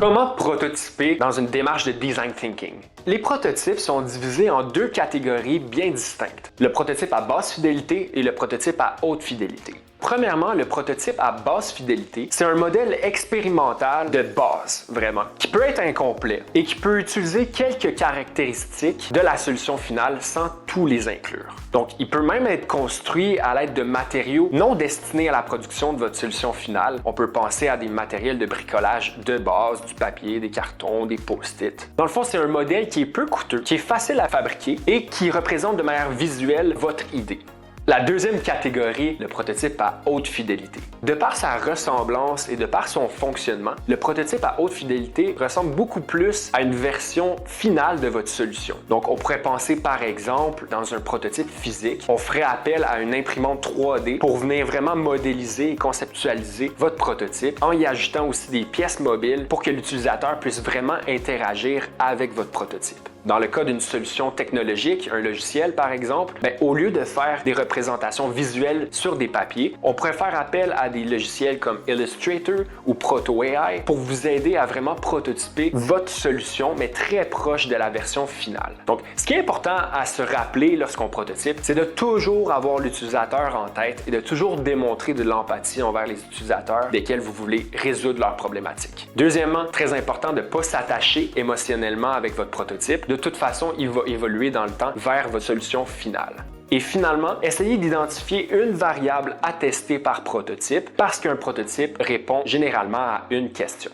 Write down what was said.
Comment prototyper dans une démarche de design thinking? Les prototypes sont divisés en deux catégories bien distinctes, le prototype à basse fidélité et le prototype à haute fidélité. Premièrement, le prototype à basse fidélité, c'est un modèle expérimental de base, vraiment, qui peut être incomplet et qui peut utiliser quelques caractéristiques de la solution finale sans tous les inclure. Donc, il peut même être construit à l'aide de matériaux non destinés à la production de votre solution finale. On peut penser à des matériels de bricolage de base, du papier, des cartons, des post-it. Dans le fond, c'est un modèle qui est peu coûteux, qui est facile à fabriquer et qui représente de manière visuelle votre idée. La deuxième catégorie, le prototype à haute fidélité. De par sa ressemblance et de par son fonctionnement, le prototype à haute fidélité ressemble beaucoup plus à une version finale de votre solution. Donc, on pourrait penser par exemple, dans un prototype physique, on ferait appel à une imprimante 3D pour venir vraiment modéliser et conceptualiser votre prototype en y ajoutant aussi des pièces mobiles pour que l'utilisateur puisse vraiment interagir avec votre prototype. Dans le cas d'une solution technologique, un logiciel par exemple, au lieu de faire des représentations visuelles sur des papiers, on pourrait faire appel à des logiciels comme Illustrator ou Proto.ai pour vous aider à vraiment prototyper votre solution, mais très proche de la version finale. Donc, ce qui est important à se rappeler lorsqu'on prototype, c'est de toujours avoir l'utilisateur en tête et de toujours démontrer de l'empathie envers les utilisateurs desquels vous voulez résoudre leurs problématiques. Deuxièmement, très important de ne pas s'attacher émotionnellement avec votre prototype. De toute façon, il va évoluer dans le temps vers votre solution finale. Et finalement, essayez d'identifier une variable à tester par prototype parce qu'un prototype répond généralement à une question.